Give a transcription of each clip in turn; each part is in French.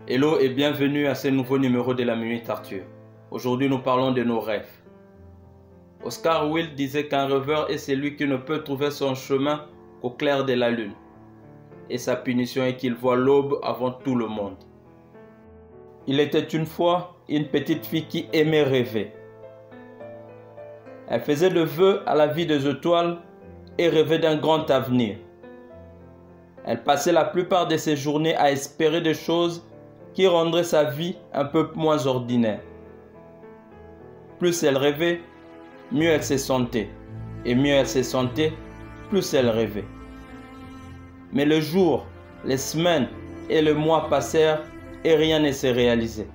Hello et bienvenue à ce nouveau numéro de la Minute Arthur. Aujourd'hui nous parlons de nos rêves. Oscar Wilde disait qu'un rêveur est celui qui ne peut trouver son chemin qu'au clair de la lune. Et sa punition est qu'il voit l'aube avant tout le monde. Il était une fois une petite fille qui aimait rêver. Elle faisait de vœux à la vie des étoiles et rêvait d'un grand avenir. Elle passait la plupart de ses journées à espérer des choses qui rendraient sa vie un peu moins ordinaire. Plus elle rêvait, mieux elle se sentait. Et mieux elle se sentait, plus elle rêvait. Mais les jours, les semaines et les mois passèrent et rien ne s'est réalisé.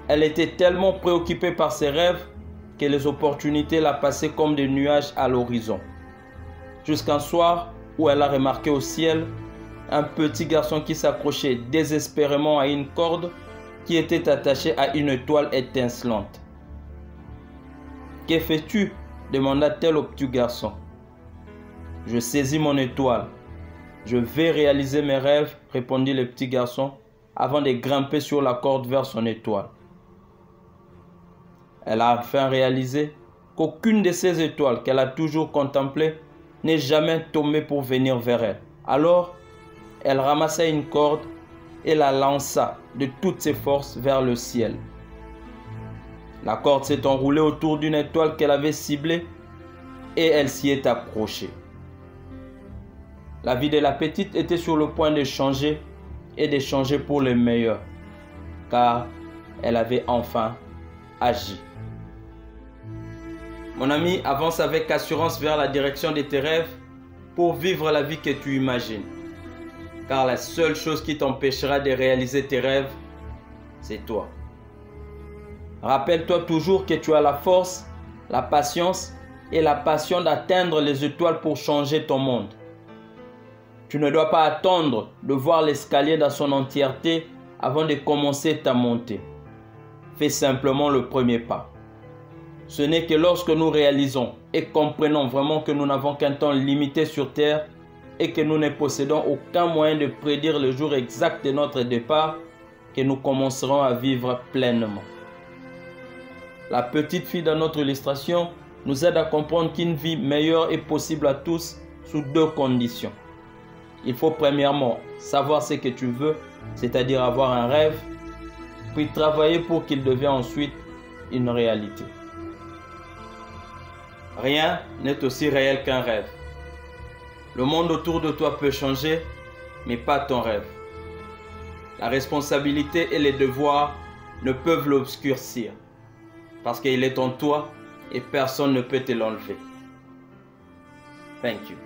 Elle était tellement préoccupée par ses rêves que les opportunités la passaient comme des nuages à l'horizon. Jusqu'un soir où elle a remarqué au ciel un petit garçon qui s'accrochait désespérément à une corde qui était attachée à une étoile étincelante. « Que fais-tu » demanda-t-elle au petit garçon. « Je saisis mon étoile. Je vais réaliser mes rêves, » répondit le petit garçon avant de grimper sur la corde vers son étoile. Elle a enfin réalisé qu'aucune de ces étoiles qu'elle a toujours contemplées n'est jamais tombée pour venir vers elle. Alors, elle ramassa une corde et la lança de toutes ses forces vers le ciel. La corde s'est enroulée autour d'une étoile qu'elle avait ciblée et elle s'y est accrochée. La vie de la petite était sur le point de changer et de changer pour le meilleur, car elle avait enfin agi. Mon ami, avance avec assurance vers la direction de tes rêves pour vivre la vie que tu imagines. Car la seule chose qui t'empêchera de réaliser tes rêves, c'est toi. Rappelle-toi toujours que tu as la force, la patience et la passion d'atteindre les étoiles pour changer ton monde. Tu ne dois pas attendre de voir l'escalier dans son entièreté avant de commencer ta montée. Fais simplement le premier pas. Ce n'est que lorsque nous réalisons et comprenons vraiment que nous n'avons qu'un temps limité sur Terre et que nous ne possédons aucun moyen de prédire le jour exact de notre départ que nous commencerons à vivre pleinement. La petite fille dans notre illustration nous aide à comprendre qu'une vie meilleure est possible à tous sous deux conditions. Il faut premièrement savoir ce que tu veux, c'est-à-dire avoir un rêve, puis travailler pour qu'il devienne ensuite une réalité. Rien n'est aussi réel qu'un rêve. Le monde autour de toi peut changer, mais pas ton rêve. La responsabilité et les devoirs ne peuvent l'obscurcir, parce qu'il est en toi et personne ne peut te l'enlever. Thank you.